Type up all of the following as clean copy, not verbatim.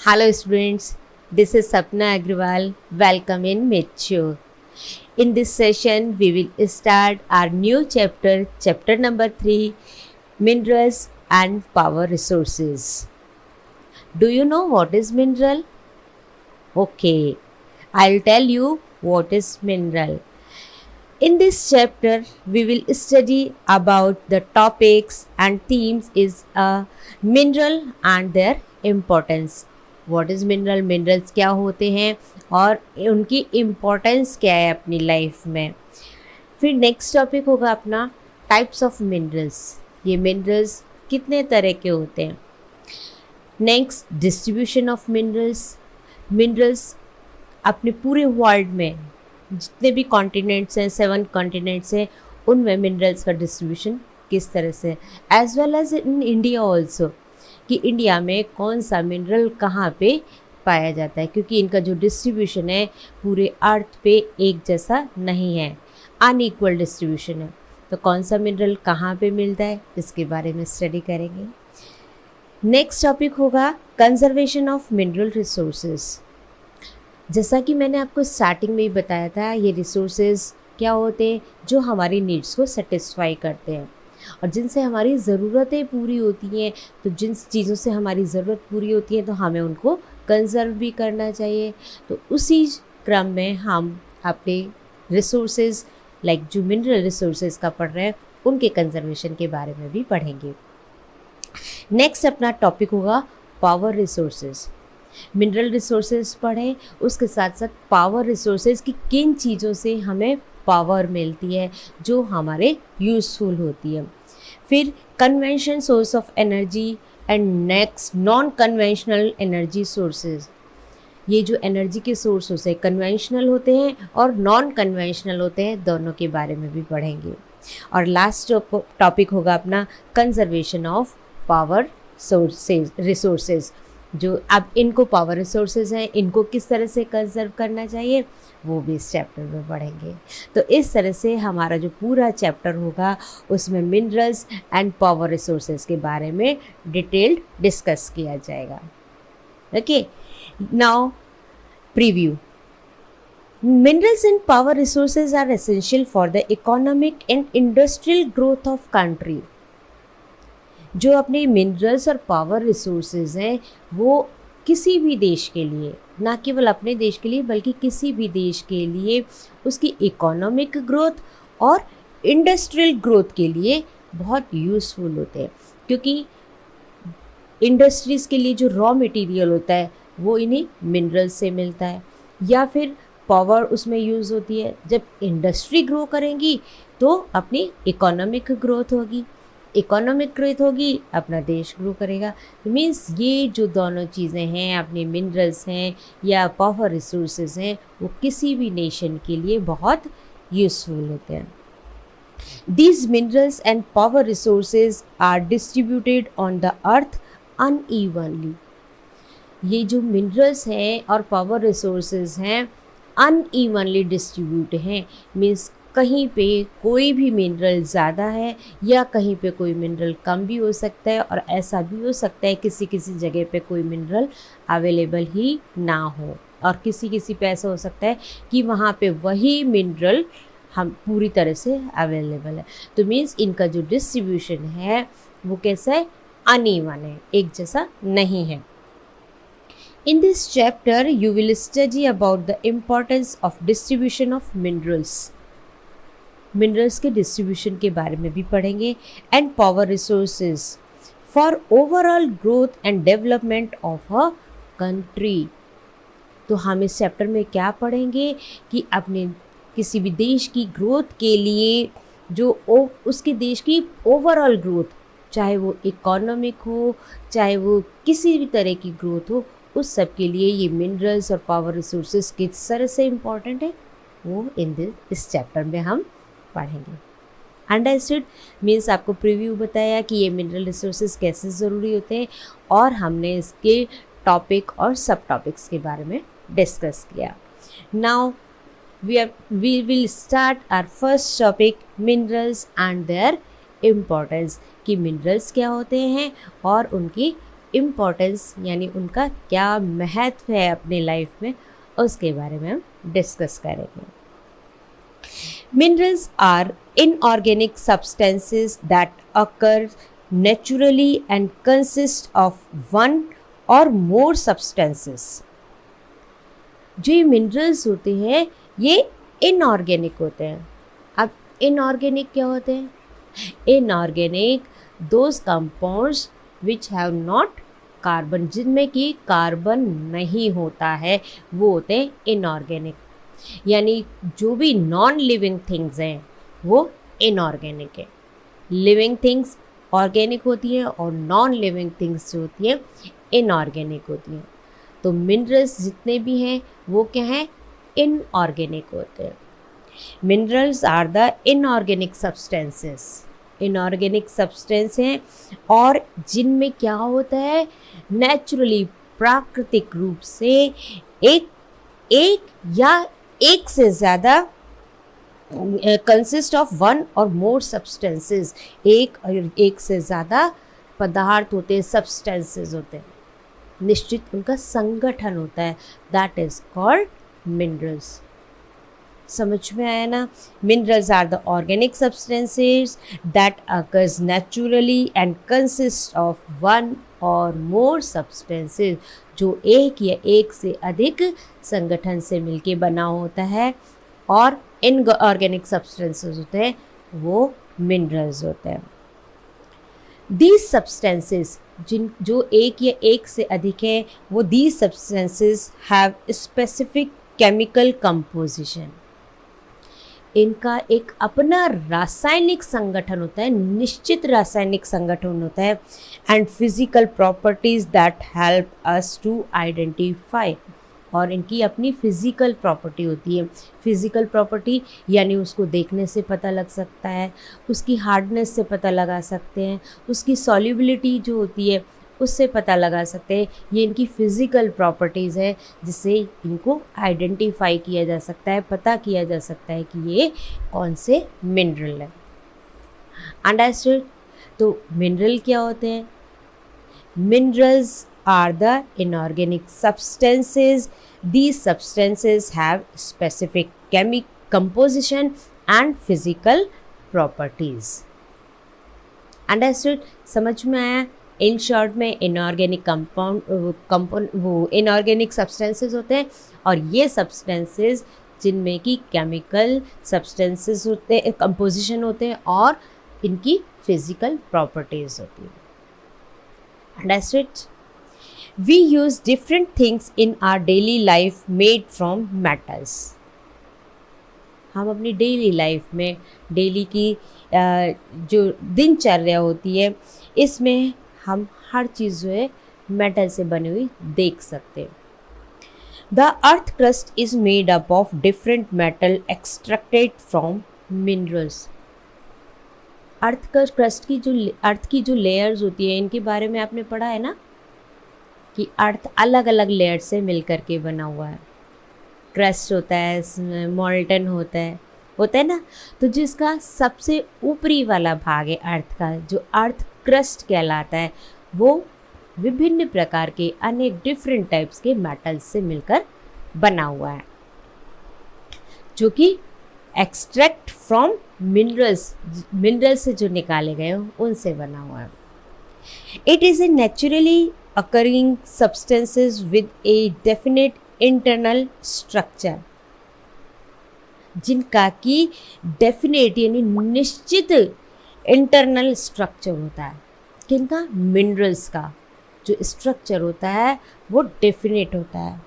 Hello students, this is Sapna Agrawal. Welcome in Mature. In this session, we will start our new chapter, chapter number 3, Minerals and Power Resources. Do you know what is mineral? Okay, I'll tell you what is mineral. In this chapter, we will study about the topics and themes is a mineral and their importance. What is mineral? Minerals क्या होते हैं और उनकी importance क्या है अपनी life में. फिर नेक्स्ट टॉपिक होगा अपना टाइप्स ऑफ मिनरल्स. ये मिनरल्स कितने तरह के होते हैं. Next distribution of minerals. Minerals अपने पूरे वर्ल्ड में जितने भी कॉन्टिनेंट्स हैं, 7 कॉन्टिनेंट्स हैं, उनमें मिनरल्स का डिस्ट्रीब्यूशन किस तरह से, as well as in India also, कि इंडिया में कौन सा मिनरल कहाँ पे पाया जाता है, क्योंकि इनका जो डिस्ट्रीब्यूशन है पूरे अर्थ पे एक जैसा नहीं है, अनइक्वल डिस्ट्रीब्यूशन है. तो कौन सा मिनरल कहाँ पे मिलता है इसके बारे में स्टडी करेंगे. नेक्स्ट टॉपिक होगा कंजर्वेशन ऑफ मिनरल रिसोर्सेज. जैसा कि मैंने आपको स्टार्टिंग में ही बताया था, ये रिसोर्सेज क्या होते हैं जो हमारी नीड्स को सेटिस्फाई करते हैं और जिनसे हमारी ज़रूरतें पूरी होती हैं. तो जिन चीज़ों से हमारी ज़रूरत पूरी होती है तो हमें उनको कंजर्व भी करना चाहिए. तो उसी क्रम में हम अपने रिसोर्सेज लाइक जो मिनरल रिसोर्सेज का पढ़ रहे हैं उनके कंजर्वेशन के बारे में भी पढ़ेंगे. नेक्स्ट अपना टॉपिक होगा पावर रिसोर्सेज. मिनरल रिसोर्सेज पढ़ें, उसके साथ साथ पावर रिसोर्सेज की किन चीज़ों से हमें पावर मिलती है जो हमारे यूज़फुल होती है. फिर convention source of energy and next non conventional energy sources. ये जो एनर्जी के सोर्स हैं कन्वेंशनल होते हैं और नॉन कन्वेंशनल होते हैं, दोनों के बारे में भी पढ़ेंगे. और लास्ट टॉपिक होगा अपना conservation of power sources resources. जो अब इनको पावर रिसोर्सेज हैं, इनको किस तरह से कंजर्व करना चाहिए वो भी इस चैप्टर में पढ़ेंगे. तो इस तरह से हमारा जो पूरा चैप्टर होगा उसमें मिनरल्स एंड पावर रिसोर्सेज के बारे में डिटेल्ड डिस्कस किया जाएगा. Okay, now preview. Minerals and power resources are essential for the economic and industrial growth of country. जो अपने मिनरल्स और पावर रिसोर्सेज हैं वो किसी भी देश के लिए, ना केवल अपने देश के लिए बल्कि किसी भी देश के लिए उसकी इकोनॉमिक ग्रोथ और इंडस्ट्रियल ग्रोथ के लिए बहुत यूज़फुल होते हैं. क्योंकि इंडस्ट्रीज़ के लिए जो रॉ मटेरियल होता है वो इन्हीं मिनरल्स से मिलता है, या फिर पावर उसमें यूज़ होती है. जब इंडस्ट्री ग्रो करेंगी तो अपनी इकोनॉमिक ग्रोथ होगी, इकोनॉमिक ग्रोथ होगी अपना देश ग्रो करेगा. मीन्स ये जो दोनों चीज़ें हैं, अपने मिनरल्स हैं या पावर रिसोर्सेज हैं, वो किसी भी नेशन के लिए बहुत यूज़फुल होते हैं. These minerals and power resources are distributed on the earth unevenly. ये जो मिनरल्स हैं और पावर रिसोर्सेज हैं अनइवनली डिस्ट्रीब्यूट हैं. मीन्स कहीं पे कोई भी मिनरल ज़्यादा है या कहीं पे कोई मिनरल कम भी हो सकता है, और ऐसा भी हो सकता है किसी किसी जगह पे कोई मिनरल अवेलेबल ही ना हो, और किसी किसी पे ऐसा हो सकता है कि वहाँ पे वही मिनरल हम पूरी तरह से अवेलेबल है. तो मीन्स इनका जो डिस्ट्रीब्यूशन है वो कैसा है, अनइवन है, एक जैसा नहीं है. In this chapter, you will study about the importance of distribution of minerals. Minerals के डिस्ट्रीब्यूशन के बारे में भी पढ़ेंगे and power resources for overall growth and development of a country. तो हम इस चैप्टर में क्या पढ़ेंगे कि अपने किसी भी देश की ग्रोथ के लिए जो उसके देश की ओवरऑल ग्रोथ, चाहे वो इकोनॉमिक हो चाहे वो किसी भी तरह की ग्रोथ हो, उस सब के लिए ये मिनरल्स और पावर रिसोर्सेज किस तरह से इम्पॉर्टेंट है वो इस चैप्टर में हम पढ़ेंगे. अंडरस्टूड. मीन्स आपको प्रीव्यू बताया कि ये मिनरल रिसोर्सेज कैसे ज़रूरी होते हैं और हमने इसके टॉपिक और सब टॉपिक्स के बारे में डिस्कस किया. Now we will start our first topic, minerals and their importance. कि मिनरल्स क्या होते हैं और उनकी इम्पोर्टेंस यानी उनका क्या महत्व है अपनी लाइफ में, उसके बारे में हम डिस्कस करेंगे। Minerals are inorganic substances that occur naturally and consist of one or more substances। जो ये मिनरल्स होते हैं ये इनऑर्गेनिक होते हैं। अब इनऑर्गेनिक क्या होते हैं? Inorganic those compounds which have not carbon, जिनमें कि कार्बन नहीं होता है, वो होते हैं इनऑर्गेनिक। यानी जो भी नॉन लिविंग थिंग्स हैं वो इनऑर्गेनिक है। लिविंग थिंग्स ऑर्गेनिक होती हैं और नॉन लिविंग थिंग्स जो होती हैं इनऑर्गेनिक होती हैं। तो मिनरल्स जितने भी हैं वो क्या हैं? इनऑर्गेनिक होते हैं। Minerals are the inorganic substances, inorganic substance हैं और जिनमें क्या होता है? नेचुरली, प्राकृतिक रूप से एक या एक से ज़्यादा consist of one or more substances, एक से ज़्यादा पदार्थ होते हैं, सब्सटेंसेस होते हैं, निश्चित उनका संगठन होता है, दैट इज कॉल्ड मिनरल्स। समझ में आया ना? Minerals are the organic substances that occurs naturally and consist of one or more substances, जो एक या एक से अधिक संगठन से मिलके बना होता है, और इनऑर्गेनिक सब्सटेंसेस होते हैं वो मिनरल्स होते हैं। दीज सब्सटेंसेस जो एक या एक से अधिक है वो these substances have specific chemical composition, इनका एक अपना रासायनिक संगठन होता है, निश्चित रासायनिक संगठन होता है, and physical properties that help us to identify, और इनकी अपनी फिज़िकल प्रॉपर्टी होती है। फिज़िकल प्रॉपर्टी यानी उसको देखने से पता लग सकता है, उसकी हार्डनेस से पता लगा सकते हैं, उसकी सॉल्युबिलिटी जो होती है उससे पता लगा सकते हैं। ये इनकी फ़िज़िकल प्रॉपर्टीज़ है जिससे इनको आइडेंटिफाई किया जा सकता है, पता किया जा सकता है कि ये कौन से मिनरल है। अंडरस्टूड? तो मिनरल क्या होते हैं? Minerals are the inorganic substances. These substances have specific chemical composition and physical properties. Understood? समझ में आया? इन शॉर्ट में इनऑर्गेनिक कंपाउंड वो इनऑर्गेनिक सब्सटेंसेस होते हैं, और ये सब्सटेंसेस जिनमें कि केमिकल सब्सटेंसेस होते हैं, कंपोजिशन होते हैं, और इनकी फिजिकल प्रॉपर्टीज होती है। Understood? We use different things in our daily life made from metals. हम अपनी डेली लाइफ में, डेली की जो दिनचर्या होती है, इसमें हम हर चीज़ जो है मेटल से बनी हुई देख सकते हैं। The earth crust is made up of different metal extracted from minerals. अर्थ की जो लेयर्स होती है, इनके बारे में आपने पढ़ा है ना कि अर्थ अलग अलग लेयर से मिल कर के बना हुआ है। क्रस्ट होता है, मॉल्टन होता है ना। तो जिसका सबसे ऊपरी वाला भाग है अर्थ का, जो अर्थ क्रस्ट कहलाता है, वो विभिन्न प्रकार के अनेक डिफरेंट टाइप्स के मेटल्स से मिलकर बना हुआ है, जो कि एक्सट्रैक्ट फ्रॉम मिनरल्स से जो निकाले गए हो उनसे बना हुआ है। It is a naturally occurring substances with a definite internal structure, जिनका कि डेफिनेट यानी निश्चित इंटरनल स्ट्रक्चर होता है। किनका? मिनरल्स का जो स्ट्रक्चर होता है वो डेफिनेट होता है।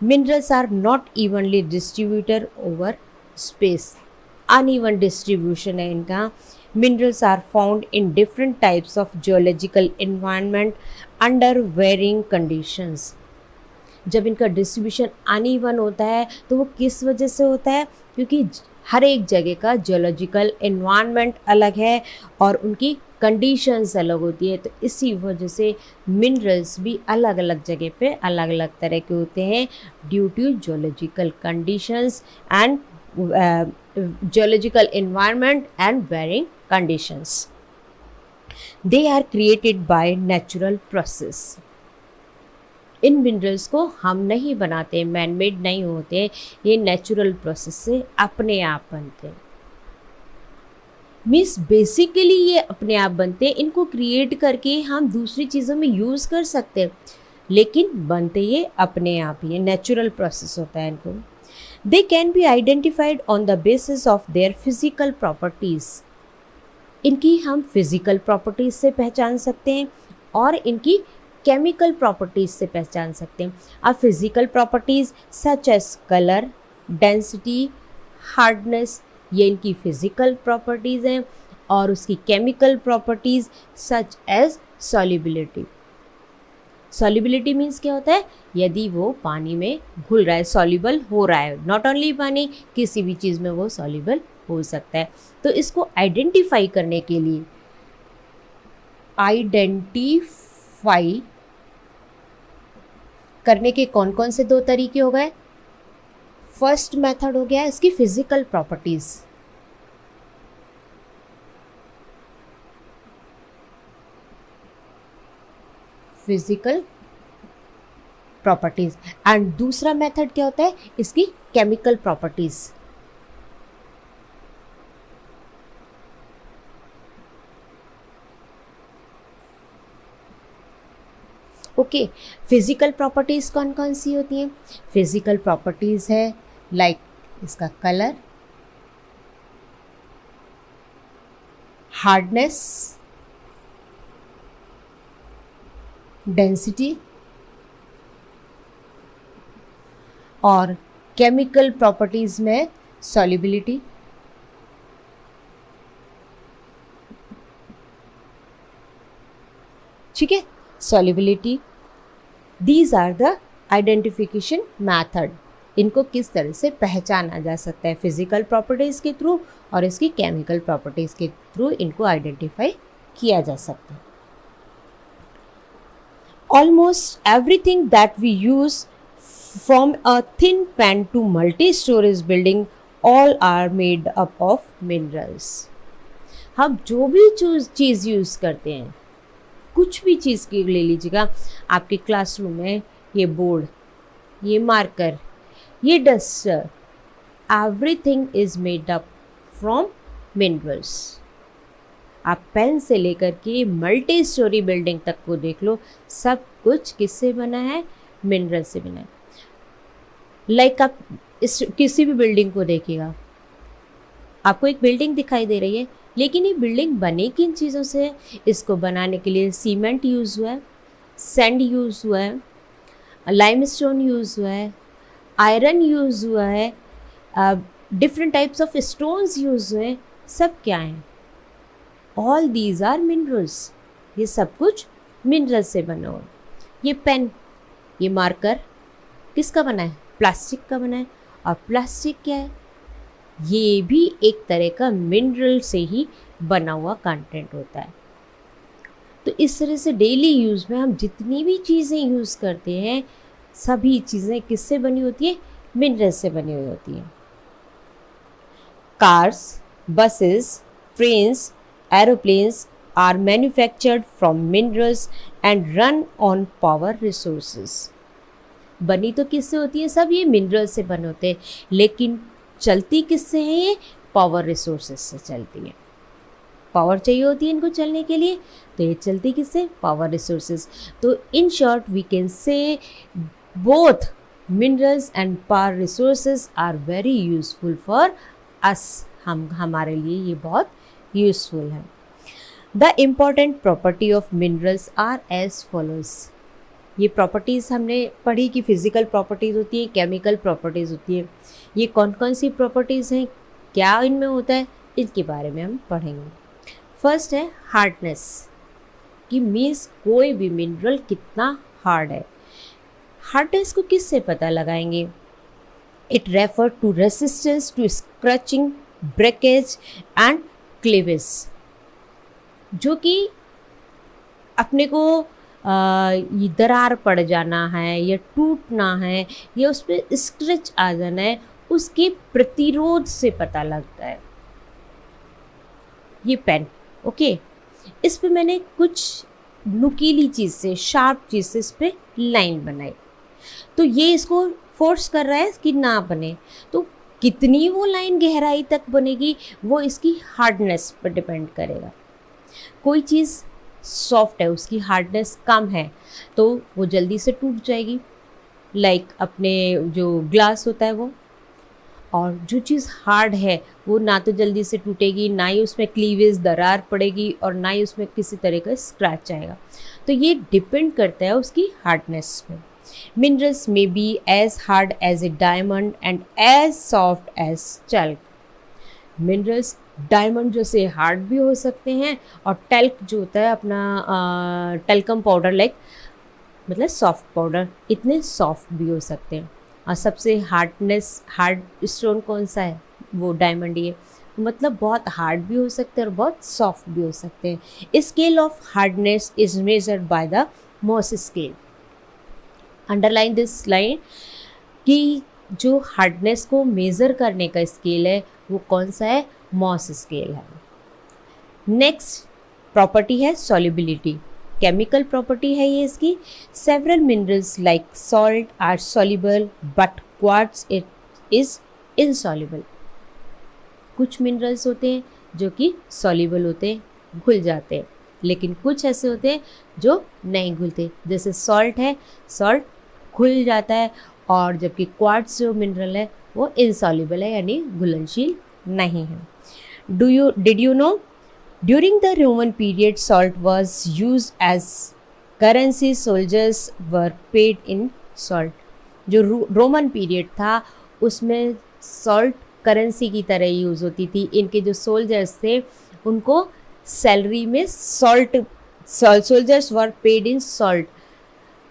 Minerals are not evenly distributed over space, uneven distribution है इनका। Minerals are found in different types of geological environment under varying conditions. जब इनका डिस्ट्रीब्यूशन अनइवन होता है तो वो किस वजह से होता है? क्योंकि हर एक जगह का जियोलॉजिकल एनवायरनमेंट अलग है और उनकी कंडीशंस अलग होती है, तो इसी वजह से मिनरल्स भी अलग अलग जगह पे अलग अलग तरह के होते हैं due to geological conditions and geological environment and varying conditions. They are created by natural process. इन मिनरल्स को हम नहीं बनाते, मैन मेड नहीं होते, ये नेचुरल प्रोसेस से अपने आप बनते हैं। मीन्स बेसिकली ये अपने आप बनते हैं, इनको क्रिएट करके हम दूसरी चीज़ों में यूज़ कर सकते हैं, लेकिन बनते ये अपने आप ही, नेचुरल प्रोसेस होता है इनको। They can be identified on the basis of their physical properties. इनकी हम फिजिकल प्रॉपर्टीज़ से पहचान सकते हैं और इनकी केमिकल प्रॉपर्टीज़ से पहचान सकते हैं। अब physical properties such as colour, density, hardness, ये इनकी फिजिकल प्रॉपर्टीज़ हैं, और उसकी chemical properties such as solubility. Solubility means क्या होता है, यदि वो पानी में घुल रहा है, सॉल्युबल हो रहा है, नॉट ओनली पानी, किसी भी चीज़ में वो सॉल्युबल हो सकता है। तो इसको आइडेंटिफाई करने के लिए, आइडेंटिफाई करने के कौन कौन से 2 तरीके हो गए। फर्स्ट मेथड हो गया इसकी physical properties. Physical properties and दूसरा मेथड क्या होता है इसकी chemical properties. Okay, physical properties कौन कौन सी होती हैं। फिजिकल प्रॉपर्टीज है लाइक इसका कलर, हार्डनेस, डेंसिटी, और केमिकल प्रॉपर्टीज में सॉल्युबिलिटी। ठीक है, solubility. These are the identification method. इनको किस तरह से पहचाना जा सकता है, फिजिकल प्रॉपर्टीज़ के थ्रू और इसकी केमिकल प्रॉपर्टीज़ के थ्रू इनको आइडेंटिफाई किया जा सकता है। Almost everything that we use from a thin pan to multi storage building all are made up of minerals. हम जो भी चीज़ यूज़ करते हैं, कुछ भी चीज़ की ले लीजिएगा, आपके क्लासरूम में ये बोर्ड, ये मार्कर, ये duster, everything is made up from minerals. आप पेन से लेकर के मल्टी स्टोरी बिल्डिंग तक को देख लो, सब कुछ किससे बना है, मिनरल से बना है। लाइक आप किसी भी बिल्डिंग को देखिएगा, आपको एक बिल्डिंग दिखाई दे रही है, लेकिन ये बिल्डिंग बनी किन चीज़ों से है। इसको बनाने के लिए सीमेंट यूज़ हुआ है, सैंड यूज़ हुआ है, लाइमस्टोन यूज़ हुआ है, आयरन यूज़ हुआ है, different types of stones use हुए हैं। सब क्या हैं, ऑल दीज आर मिनरल्स। ये सब कुछ मिनरल से बना हुआ। ये पेन, ये मार्कर किसका बना है, प्लास्टिक का बना है। और प्लास्टिक क्या है, ये भी एक तरह का मिनरल से ही बना हुआ कंटेंट होता है। तो इस तरह से डेली यूज़ में हम जितनी भी चीज़ें यूज़ करते हैं, सभी चीज़ें किससे बनी होती है, मिनरल से बनी हुई होती हैं। Cars, buses, trains, aeroplanes are manufactured from minerals and run on power resources. बनी तो किससे होती है, सब ये मिनरल से बने होते हैं, लेकिन चलती किससे है, ये पावर रिसोर्सेज से चलती है। पावर चाहिए होती है इनको चलने के लिए, तो ये चलती किससे, पावर रिसोर्सेज। तो in short we can say both minerals and power resources are very useful for us. हमारे लिए ये बहुत यूजफुल है। The important property of minerals are as follows. ये प्रॉपर्टीज़ हमने पढ़ी कि फिजिकल प्रॉपर्टीज़ होती है, केमिकल प्रॉपर्टीज़ होती है। ये कौन कौन सी प्रॉपर्टीज़ हैं, क्या इनमें होता है, इनके बारे में हम पढ़ेंगे। फर्स्ट है हार्डनेस, कि मीन्स कोई भी मिनरल कितना हार्ड है। हार्डनेस को किससे पता लगाएंगे, it refer to resistance to scratching, breakage and cleavage. जो कि अपने को ये दरार पड़ जाना है या टूटना है या उस पर स्क्रैच आ जाना है, उसके प्रतिरोध से पता लगता है। ये पेन, ओके। इस पे मैंने कुछ नुकीली चीज़ से, शार्प चीज़ से इस पे लाइन बनाई, तो ये इसको फोर्स कर रहा है कि ना बने। तो कितनी वो लाइन गहराई तक बनेगी वो इसकी हार्डनेस पर डिपेंड करेगा। कोई चीज़ सॉफ्ट है, उसकी हार्डनेस कम है, तो वो जल्दी से टूट जाएगी, लाइक अपने जो ग्लास होता है वो। और जो चीज़ हार्ड है वो ना तो जल्दी से टूटेगी, ना ही उसमें क्लीवेज दरार पड़ेगी, और ना ही उसमें किसी तरह का स्क्रैच आएगा। तो ये डिपेंड करता है उसकी हार्डनेस पे। Minerals may be as hard as a diamond and as soft as talc. Minerals diamond जैसे हार्ड भी हो सकते हैं, और टल्क जो होता है अपना टल्कम पाउडर लाइक, मतलब सॉफ्ट पाउडर, इतने सॉफ्ट भी हो सकते हैं। और सबसे हार्ड स्टोन कौन सा है? वो डायमंड ही है। मतलब बहुत हार्ड भी हो सकते हैं और बहुत सॉफ्ट भी हो सकते हैं। Scale of hardness is measured by the Mohs scale. Underline this line कि जो हार्डनेस को मेज़र करने का स्केल है वो कौन सा है? मॉस स्केल है। नेक्स्ट प्रॉपर्टी है सॉल्युबिलिटी, केमिकल प्रॉपर्टी है ये इसकी। Several minerals like salt are soluble but quartz it is insoluble. कुछ मिनरल्स होते हैं जो कि सॉल्युबल होते हैं, घुल जाते हैं, लेकिन कुछ ऐसे होते हैं जो नहीं घुलते। जैसे सॉल्ट है, सॉल्ट घुल जाता है, और जबकि क्वार्ट्ज जो मिनरल है वो इनसॉल्युबल है, यानी घुलनशील नहीं है। Did you know? During the Roman period, salt was used as currency. Soldiers were paid in salt. जो रोमन पीरियड था उसमें सॉल्ट करेंसी की तरह यूज़ होती थी। इनके जो सोल्जर्स थे उनको सैलरी में soldiers were paid in salt.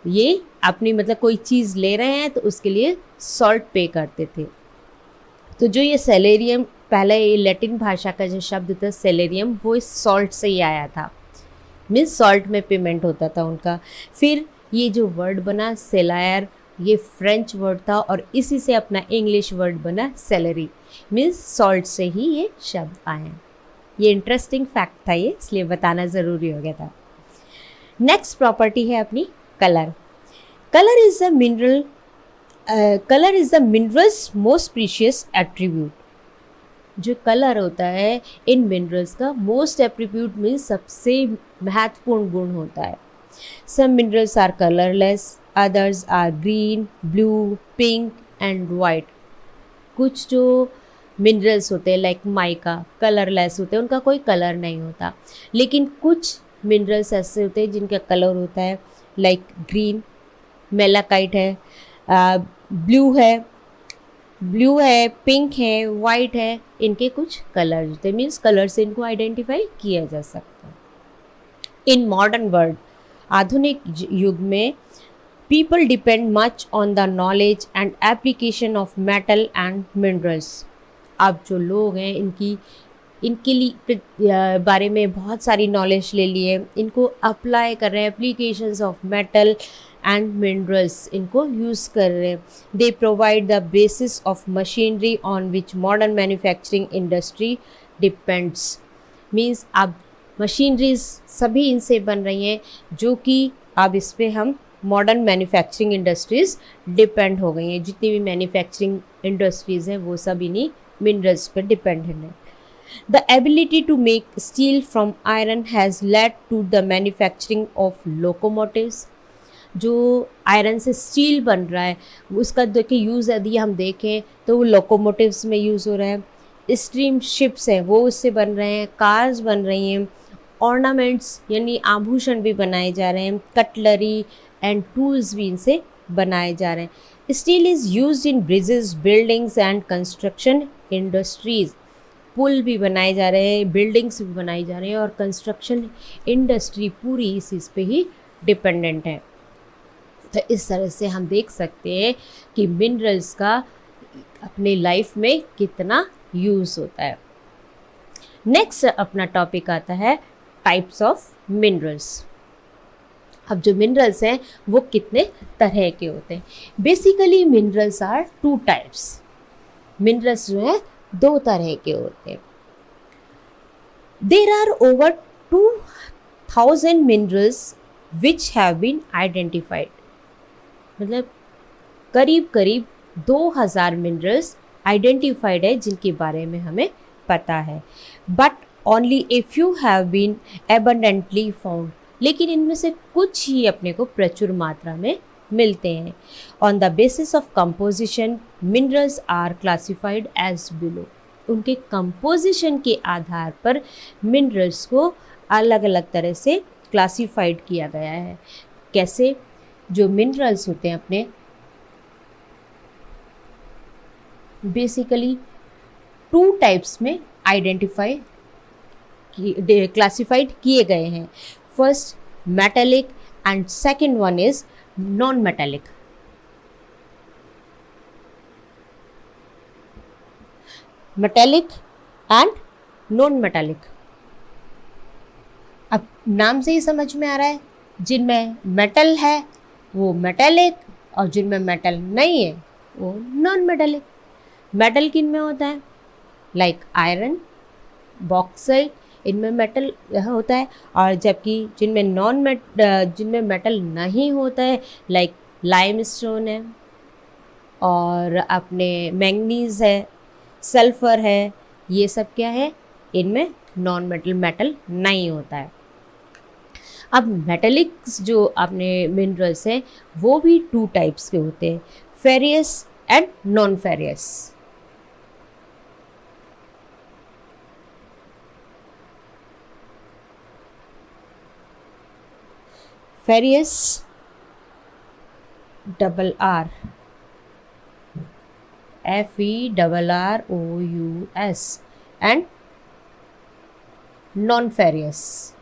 ये अपनी मतलब कोई चीज़ ले रहे हैं तो उसके लिए सॉल्ट पे करते थे। तो जो ये सेलेरियम, पहले ये लैटिन भाषा का जो शब्द था सेलेरियम, वो इस सॉल्ट से ही आया था, मीन्स सॉल्ट में पेमेंट होता था उनका। फिर ये जो वर्ड बना सेलायर, ये फ्रेंच वर्ड था, और इसी से अपना इंग्लिश वर्ड बना सैलरी, मीन्स सॉल्ट से ही ये शब्द आए हैं। ये इंटरेस्टिंग फैक्ट था ये, इसलिए बताना ज़रूरी हो गया था। नेक्स्ट प्रॉपर्टी है अपनी colour. Colour is the minerals most precious attribute. जो कलर होता है इन मिनरल्स का मोस्ट एट्रीब्यूट मीन्स सबसे महत्वपूर्ण गुण होता है। Some minerals are colourless, others are green, blue, pink and white. कुछ जो मिनरल्स होते हैं लाइक माइका कलरलेस होते हैं, उनका कोई कलर नहीं होता। लेकिन कुछ मिनरल्स ऐसे होते हैं जिनका कलर होता है लाइक ग्रीन, मेलाकाइट है, ब्लू है, पिंक है, वाइट है, इनके कुछ कलर होते हैं, मीन्स कलर से इनको आइडेंटिफाई किया जा सकता है। इन मॉडर्न वर्ल्ड, आधुनिक युग में, people depend much on the knowledge and application of metal and minerals. अब जो लोग हैं इनके लिए बारे में बहुत सारी नॉलेज ले लिए, इनको अप्लाई कर रहे हैं, applications of metal and minerals इनको यूज़ कर रहे हैं। They provide the basis of machinery on which modern manufacturing industry depends. Means अब मशीनरीज सभी इनसे बन रही हैं, जो कि अब इस पर हम मॉडर्न मैन्युफैक्चरिंग इंडस्ट्रीज़ डिपेंड हो गई हैं। जितनी भी मैन्युफैक्चरिंग इंडस्ट्रीज़ हैं वो सब इन्हीं मिनरल्स पर डिपेंडेंट हैं। The ability to make steel from iron has led to the manufacturing of locomotives. जो आयरन से स्टील बन रहा है उसका देखिए यूज़ यदि हम देखें तो वो लोकोमोटिव्स में यूज़ हो रहा है। स्टीम शिप्स हैं वो उससे बन रहे हैं, कार्स बन रही हैं, ऑर्नामेंट्स यानी आभूषण भी बनाए जा रहे हैं, कटलरी एंड टूल्स भी इनसे बनाए जा रहे हैं। Steel is used in bridges, buildings and construction industries. पुल भी बनाए जा रहे हैं, बिल्डिंग्स भी बनाई जा रही हैं, और कंस्ट्रक्शन इंडस्ट्री पूरी इस चीज़ पे ही डिपेंडेंट है। तो इस तरह से हम देख सकते हैं कि मिनरल्स का अपने लाइफ में कितना यूज़ होता है। नेक्स्ट अपना टॉपिक आता है टाइप्स ऑफ मिनरल्स। अब जो मिनरल्स हैं वो कितने तरह के होते हैं। Basically minerals are two types. Minerals जो है दो तरह के होते हैं। There are over 2000 minerals which have been identified. मतलब करीब करीब 2000 मिनरल्स आइडेंटिफाइड है जिनके बारे में हमें पता है, but only a few have been abundantly found, लेकिन इनमें से कुछ ही अपने को प्रचुर मात्रा में मिलते हैं. On the basis of composition minerals are classified as below. उनके कंपोजिशन के आधार पर मिनरल्स को अलग अलग तरह से क्लासिफाइड किया गया है. कैसे? जो मिनरल्स होते हैं अपने बेसिकली 2 टाइप्स में क्लासिफाइड किए गए हैं. First metallic and second one is non metallic. Metallic and non metallic. अब नाम से ही समझ में आ रहा है, जिनमें मेटल है वो मेटालिक और जिनमें मेटल नहीं है वो नॉन मेटालिक. मेटल किन में होता है? लाइक आयरन, बॉक्साइट, इनमें मेटल होता है. और जबकि जिनमें मेटल नहीं होता है लाइक लाइमस्टोन है और अपने मैंगनीज है, सल्फर है, ये सब क्या है? इनमें नॉन मेटल नहीं होता है. अब मेटेलिक्स जो अपने मिनरल्स हैं वो भी 2 टाइप्स के होते हैं, furious and non furious. Furious double R FERROUS and non furious.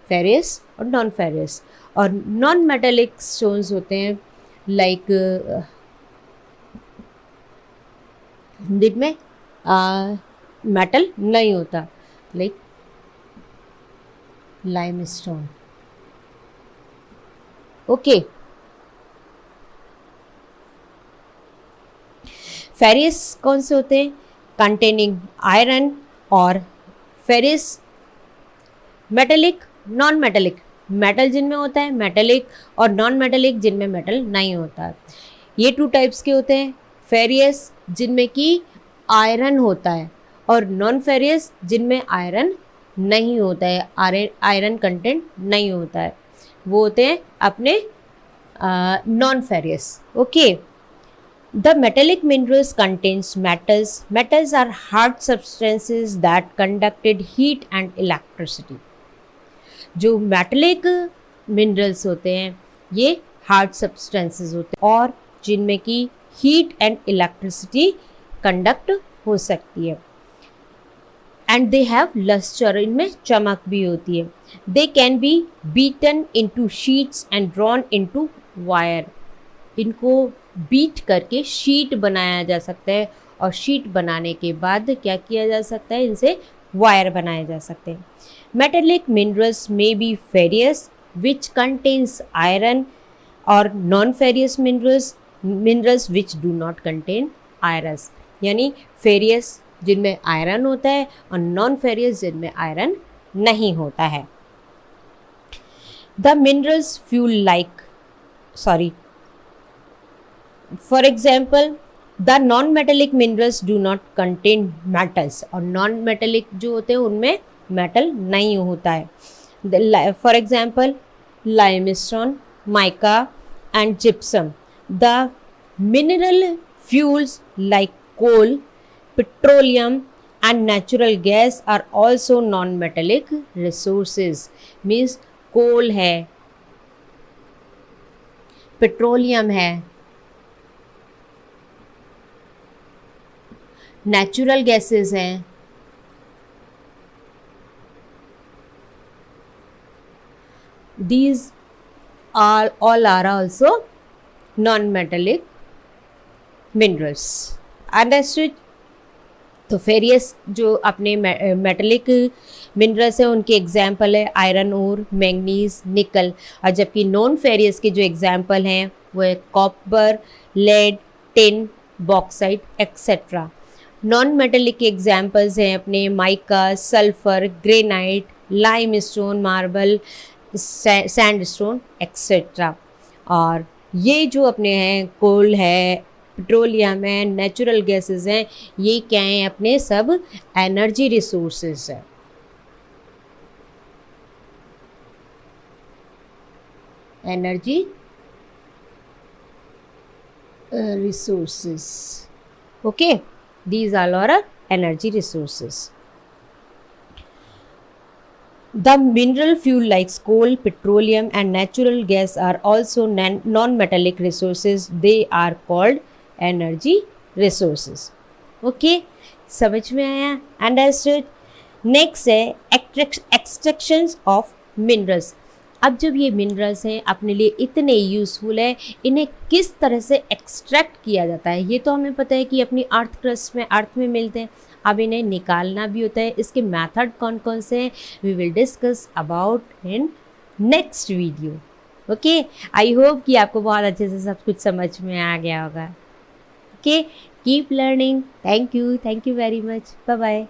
Furious और नॉन फेरियस. और नॉन मेटेलिक स्टोन्स होते हैं लाइक जिनमें मेटल नहीं होता, लाइक लाइमस्टोन. ओके. फेरियस कौन से होते हैं? Containing iron. और ferrous metallic, non metallic. Metal जिनमें होता है मेटेलिक और नॉन मेटेलिक जिनमें मेटल नहीं होता है. ये 2 टाइप्स के होते हैं. फेरियस जिनमें कि आयरन होता है और नॉन फेरियस जिनमें आयरन नहीं होता है, आयरन कंटेंट नहीं होता है, वो होते हैं अपने non furious. Okay. The metallic minerals contains metals. Metals are hard substances that conducted heat and electricity. जो मेटलिक मिनरल्स होते हैं ये हार्ड सब्सटेंसेस होते हैं और जिनमें की हीट एंड इलेक्ट्रिसिटी कंडक्ट हो सकती है. एंड दे हैव लस्टर, इनमें चमक भी होती है. They can be beaten into sheets and drawn into wire. इनको बीट करके शीट बनाया जा सकता है और शीट बनाने के बाद क्या किया जा सकता है? इनसे वायर बनाए जा सकते हैं. Metallic minerals may be ferrous which contains iron और non ferrous minerals which do not contain iron. यानी फेरियस जिनमें आयरन होता है और नॉन फेरियस जिनमें आयरन नहीं होता है. The minerals fuel like For example, the non-metallic minerals do not contain metals. और non-metallic जो होते हैं उनमें metal नहीं होता है. For example, limestone, mica and gypsum. The mineral fuels like coal, petroleum and natural gas are also non-metallic resources. Means coal है, petroleum है, नेचुरल गैसेस हैं, these all are also non-metallic minerals. Understood? तो furious जो अपने metallic minerals हैं उनके example है iron ore, manganese, निकल. और जबकि नॉन फेरियस के जो एग्जाम्पल हैं वो है copper, lead, tin, bauxite etcetera. Non metallic examples हैं अपने mica, sulphur, granite, limestone, marble, sandstone etcetera. और ये जो अपने हैं कोल है, पेट्रोलियम है, नेचुरल गैसेस हैं, ये क्या हैं अपने सब एनर्जी रिसोर्सेज है। Energy resources. Okay, these all are energy resources. The mineral fuel like coal, petroleum and natural gas are also non-metallic resources. They are called energy resources. Okay, समझ में आया? Understood? Next है extractions of minerals. अब जब ये minerals हैं अपने लिए इतने यूज़फुल है, इन्हें किस तरह से एक्सट्रैक्ट किया जाता है ये तो हमें पता है कि अपनी अर्थ क्रस्ट में, अर्थ में मिलते हैं। अब इन्हें निकालना भी होता है। इसके मेथड कौन कौन से हैं we will discuss about in next video. Okay, I hope कि आपको बहुत अच्छे से सब कुछ समझ में आ गया होगा। Okay, keep learning. Thank you very much. Bye bye.